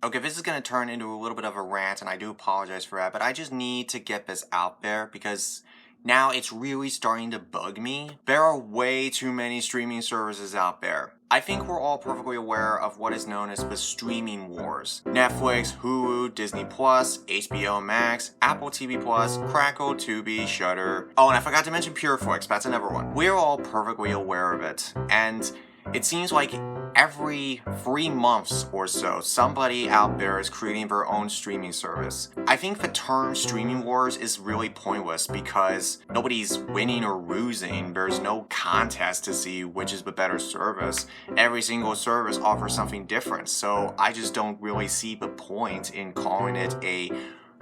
Okay, this is going to turn into a little bit of a rant, and I do apologize for that, but I just need to get this out there because now it's really starting to bug me. There are way too many streaming services out there. I think we're all perfectly aware of what is known as the streaming wars. Netflix, Hulu, Disney+, HBO Max, Apple TV+, Crackle, Tubi, Shudder. Oh, and I forgot to mention Pureflix, that's another one. We're all perfectly aware of it, and it seems like every 3 months or so, somebody out there is creating their own streaming service. I think the term streaming wars is really pointless because nobody's winning or losing. There's no contest to see which is the better service. Every single service offers something different, so I just don't really see the point in calling it a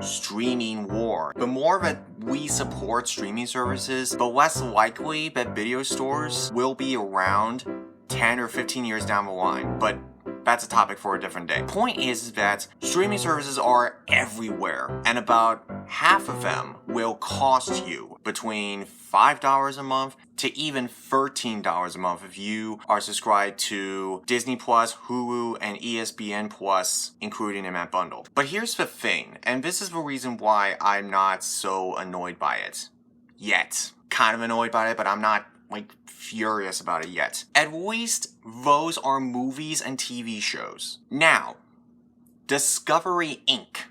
streaming war. The more that we support streaming services, the less likely that video stores will be around 10 or 15 years down the line, but that's a topic for a different day. Point is that streaming services are everywhere, and about half of them will cost you between $5 a month to even $13 a month if you are subscribed to Disney+, Hulu, and ESPN+, including in that bundle. But here's the thing, and this is the reason why I'm not so annoyed by it. Yet. Kind of annoyed by it, but I'm not furious about it yet. At least those are movies and TV shows. Now, Discovery Inc.,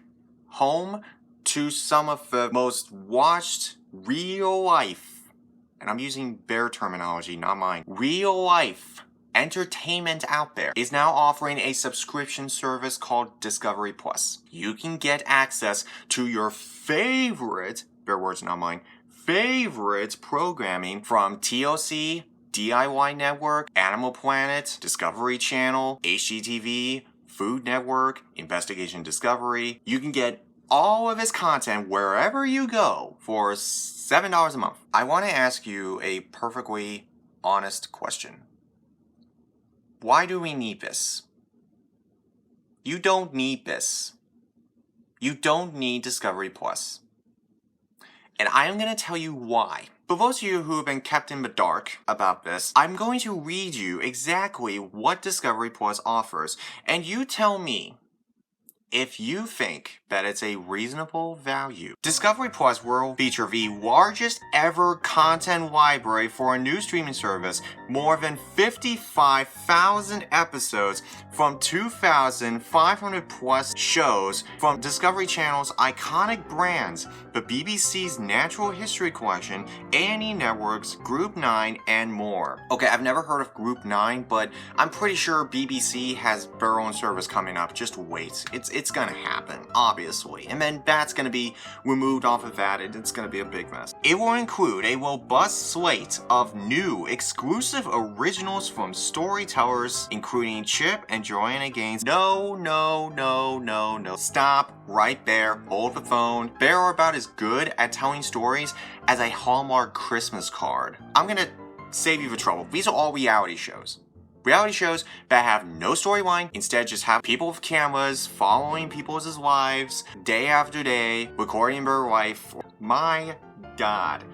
home to some of the most watched real life, and I'm using their terminology, not mine, real life entertainment out there, is now offering a subscription service called Discovery Plus. You can get access to your favorite, their words, not mine, favorite programming from TLC, DIY Network, Animal Planet, Discovery Channel, HGTV, Food Network, Investigation Discovery. You can get all of this content wherever you go for $7 a month. I want to ask you a perfectly honest question. Why do we need this? You don't need this. You don't need Discovery Plus. And I am going to tell you why. For those of you who have been kept in the dark about this, I'm going to read you exactly what Discovery Plus offers, and you tell me if you think that it's a reasonable value. Discovery Plus will feature the largest ever content library for a new streaming service, more than 55,000 episodes from 2,500 plus shows from Discovery Channel's iconic brands, the BBC's Natural History Collection, A&E Network's Group 9, and more. Okay, I've never heard of Group 9, but I'm pretty sure BBC has their own service coming up. Just wait. It's gonna happen, obviously. And then that's gonna be removed off of that, and it's gonna be a big mess. It will include a robust slate of new, exclusive originals from storytellers, including Chip and Joanna Gaines. No. Stop right there. Hold the phone. They are about as good at telling stories as a Hallmark Christmas card. I'm gonna save you the trouble. These are all reality shows. Reality shows that have no storyline, instead just have people with cameras following people's lives day after day, recording their life. My God,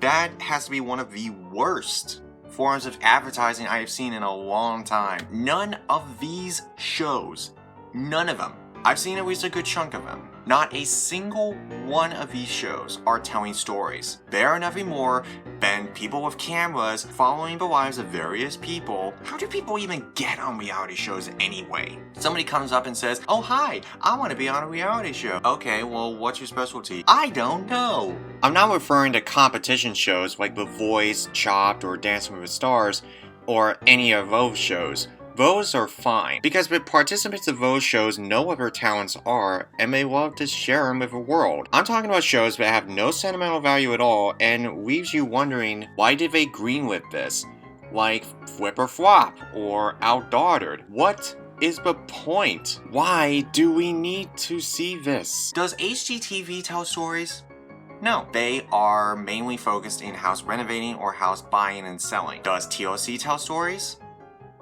that has to be one of the worst forms of advertising I have seen in a long time. None of these shows, none of them, I've seen at least a good chunk of them, not a single one of these shows are telling stories. They are nothing more than people with cameras following the lives of various people. How do people even get on reality shows anyway? Somebody comes up and says, "Oh hi, I want to be on a reality show." Okay, well what's your specialty? I don't know. I'm not referring to competition shows like The Voice, Chopped, or Dancing with the Stars, or any of those shows. Those are fine, because the participants of those shows know what their talents are, and they love to share them with the world. I'm talking about shows that have no sentimental value at all, and leaves you wondering, why did they greenlit this? Like Flip or Flop, or Outdaughtered. What is the point? Why do we need to see this? Does HGTV tell stories? No, they are mainly focused in house renovating or house buying and selling. Does TLC tell stories?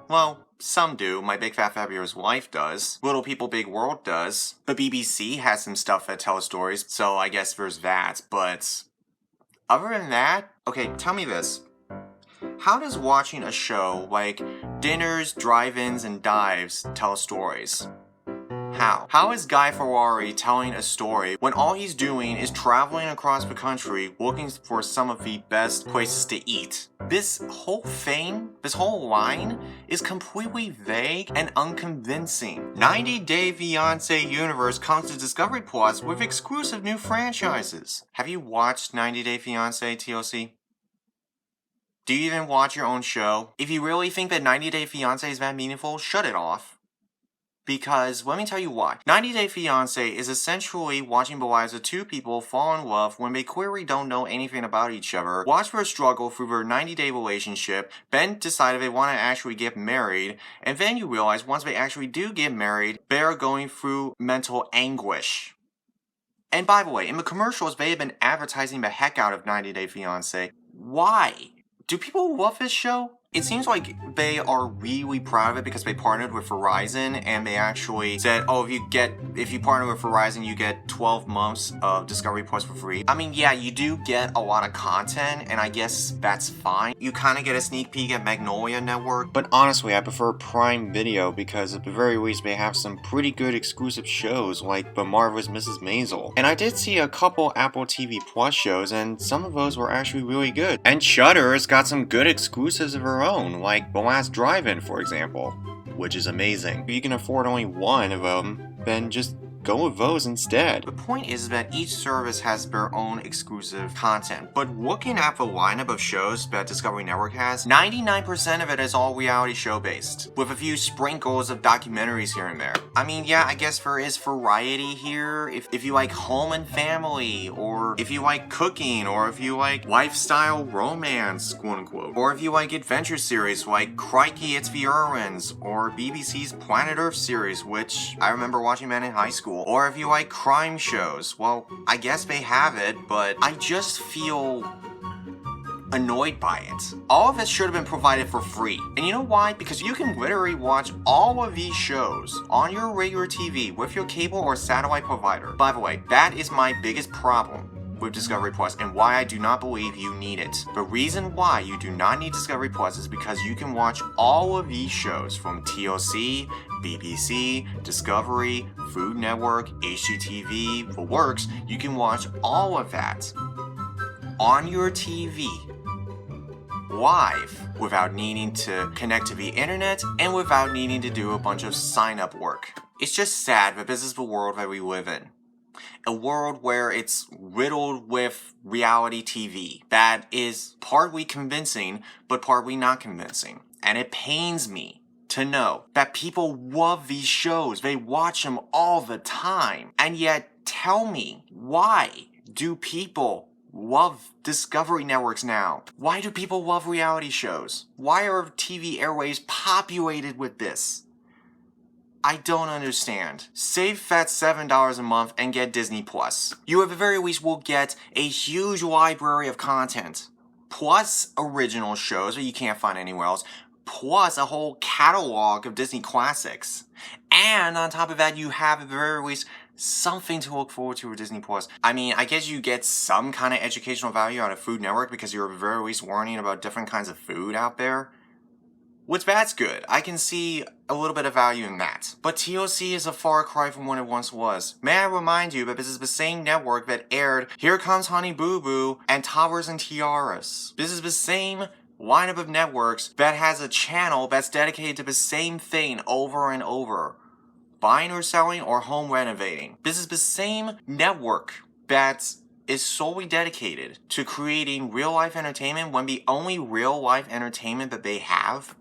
Well, some do. My Big Fat Fabulous Life does. Little People Big World does. The BBC has some stuff that tells stories, so I guess there's that. But other than that, okay, tell me this. How does watching a show like Dinners, Drive-Ins, and Dives tell stories? How? How is Guy Fieri telling a story when all he's doing is traveling across the country looking for some of the best places to eat? This whole thing, this whole line, is completely vague and unconvincing. 90 Day Fiancé universe comes to Discovery Plus with exclusive new franchises. Have you watched 90 Day Fiancé, TLC? Do you even watch your own show? If you really think that 90 Day Fiancé is that meaningful, shut it off. Because, let me tell you why. 90 Day Fiancé is essentially watching the lives of two people fall in love when they clearly don't know anything about each other, watch their struggle through their 90-day relationship, then decide if they want to actually get married, and then you realize once they actually do get married, they're going through mental anguish. And by the way, in the commercials, they have been advertising the heck out of 90 Day Fiancé. Why? Do people love this show? It seems like they are really proud of it because they partnered with Verizon and they actually said, oh, if you partner with Verizon, you get 12 months of Discovery Plus for free. I mean, yeah, you do get a lot of content and I guess that's fine. You kind of get a sneak peek at Magnolia Network. But honestly, I prefer Prime Video because at the very least they have some pretty good exclusive shows like The Marvelous Mrs. Maisel. And I did see a couple Apple TV Plus shows and some of those were actually really good. And Shudder's got some good exclusives of her own, like The Last Drive-In, for example, which is amazing. If you can afford only one of them, then just go with those instead. The point is that each service has their own exclusive content, but looking at the lineup of shows that Discovery Network has, 99% of it is all reality show based, with a few sprinkles of documentaries here and there. I mean, yeah, I guess there is variety here, if you like home and family, or if you like cooking, or if you like lifestyle romance, quote unquote, or if you like adventure series like Crikey, It's the Irwins, or BBC's Planet Earth series, which I remember watching that in high school. Or if you like crime shows, well, I guess they have it, but I just feel annoyed by it. All of this should have been provided for free. And you know why? Because you can literally watch all of these shows on your regular TV with your cable or satellite provider. By the way, that is my biggest problem with Discovery Plus and why I do not believe you need it. The reason why you do not need Discovery Plus is because you can watch all of these shows from TLC, BBC, Discovery, Food Network, HGTV, the works. You can watch all of that on your TV live without needing to connect to the internet and without needing to do a bunch of sign-up work. It's just sad that this is the world that we live in. A world where it's riddled with reality TV that is partly convincing, but partly not convincing. And it pains me to know that people love these shows. They watch them all the time. And yet, tell me, why do people love Discovery Networks now? Why do people love reality shows? Why are TV airways populated with this? I don't understand. Save that $7 a month and get Disney Plus. You at the very least will get a huge library of content, plus original shows that you can't find anywhere else, plus a whole catalog of Disney classics. And on top of that, you have at the very least something to look forward to with Disney Plus. I mean, I guess you get some kind of educational value out of Food Network because you're at the very least learning about different kinds of food out there. Which that's good. I can see a little bit of value in that. But TLC is a far cry from what it once was. May I remind you that this is the same network that aired Here Comes Honey Boo Boo and Towers and Tiaras. This is the same lineup of networks that has a channel that's dedicated to the same thing over and over. Buying or selling or home renovating. This is the same network that is solely dedicated to creating real-life entertainment when the only real-life entertainment that they have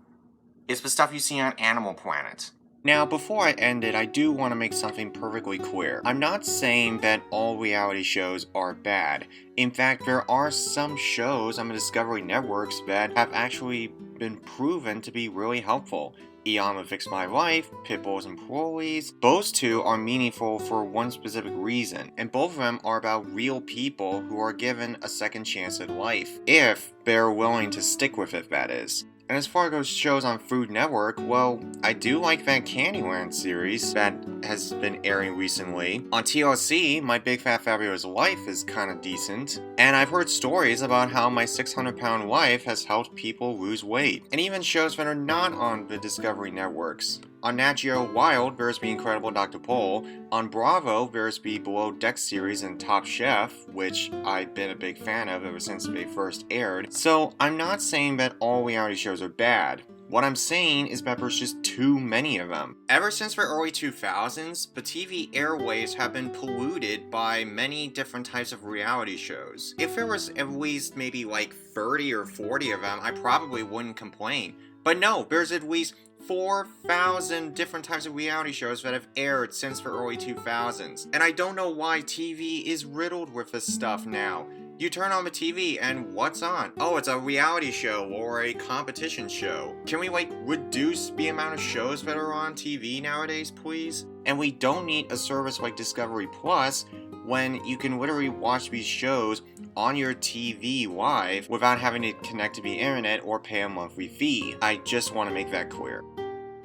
is the stuff you see on Animal Planet. Now, before I end it, I do want to make something perfectly clear. I'm not saying that all reality shows are bad. In fact, there are some shows on the Discovery Networks that have actually been proven to be really helpful. Eon with Fix My Life, Pitbulls and Parolees. Those two are meaningful for one specific reason, and both of them are about real people who are given a second chance at life, if they're willing to stick with it, that is. And as far as shows on Food Network, well, I do like that Candyland series that has been airing recently. On TLC, My Big Fat Fabulous Life is kinda decent. And I've heard stories about how My 600-Pound Life has helped people lose weight. And even shows that are not on the Discovery Networks, On Nat Geo Wild, there's the Incredible Dr. Pol. On Bravo, there's the Below Deck series and Top Chef, which I've been a big fan of ever since they first aired. So I'm not saying that all reality shows are bad. What I'm saying is that there's just too many of them. Ever since the early 2000s, the TV airwaves have been polluted by many different types of reality shows. If there was at least maybe like 30 or 40 of them, I probably wouldn't complain. But no, there's at least 4,000 different types of reality shows that have aired since the early 2000s. And I don't know why TV is riddled with this stuff now. You turn on the TV and what's on? Oh, it's a reality show or a competition show. Can we reduce the amount of shows that are on TV nowadays, please? And we don't need a service like Discovery Plus when you can literally watch these shows on your TV live without having to connect to the internet or pay a monthly fee. I just want to make that clear.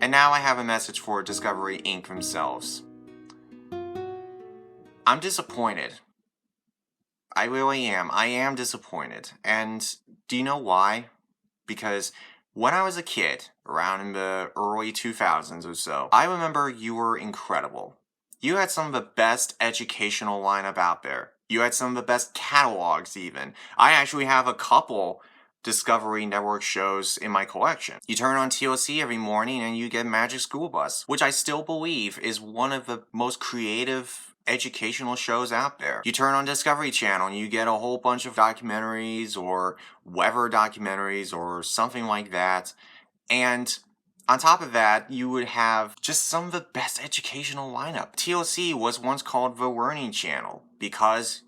And now I have a message for Discovery Inc. themselves. I'm disappointed. I really am. I am disappointed. And do you know why? Because when I was a kid, around in the early 2000s or so, I remember you were incredible. You had some of the best educational lineup out there. You had some of the best catalogs even. I actually have a couple Discovery Network shows in my collection. You turn on TLC every morning and you get Magic School Bus, which I still believe is one of the most creative educational shows out there. You turn on Discovery Channel and you get a whole bunch of documentaries or weather documentaries or something like that. And on top of that, you would have just some of the best educational lineup. TLC was once called the Learning Channel because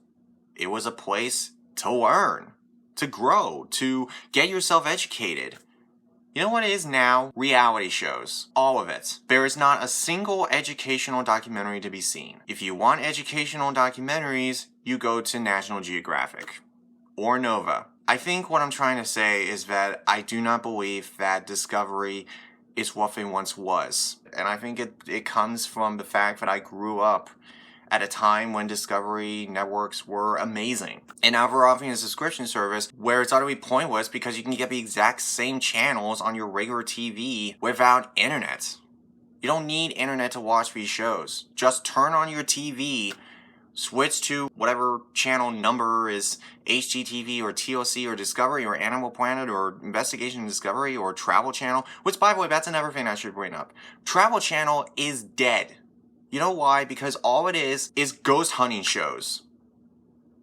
it was a place to learn, to grow, to get yourself educated. You know what it is now? Reality shows. All of it. There is not a single educational documentary to be seen. If you want educational documentaries, you go to National Geographic or Nova. I think what I'm trying to say is that I do not believe that Discovery is what they once was. And I think it comes from the fact that I grew up at a time when Discovery networks were amazing. And now we're offering a subscription service where it's utterly pointless because you can get the exact same channels on your regular TV without internet. You don't need internet to watch these shows. Just turn on your TV, switch to whatever channel number is HGTV or TLC or Discovery or Animal Planet or Investigation Discovery or Travel Channel, which by the way, that's another thing I should bring up. Travel Channel is dead. You know why? Because all it is ghost hunting shows.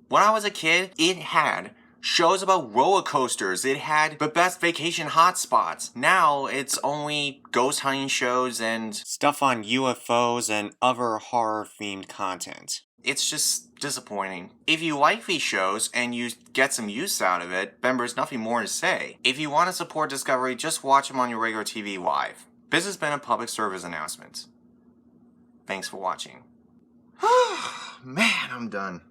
When I was a kid, it had shows about roller coasters. It had the best vacation hotspots. Now it's only ghost hunting shows and stuff on UFOs and other horror-themed content. It's just disappointing. If you like these shows and you get some use out of it, then there's nothing more to say. If you want to support Discovery, just watch them on your regular TV live. This has been a public service announcement. Thanks for watching. Man, I'm done.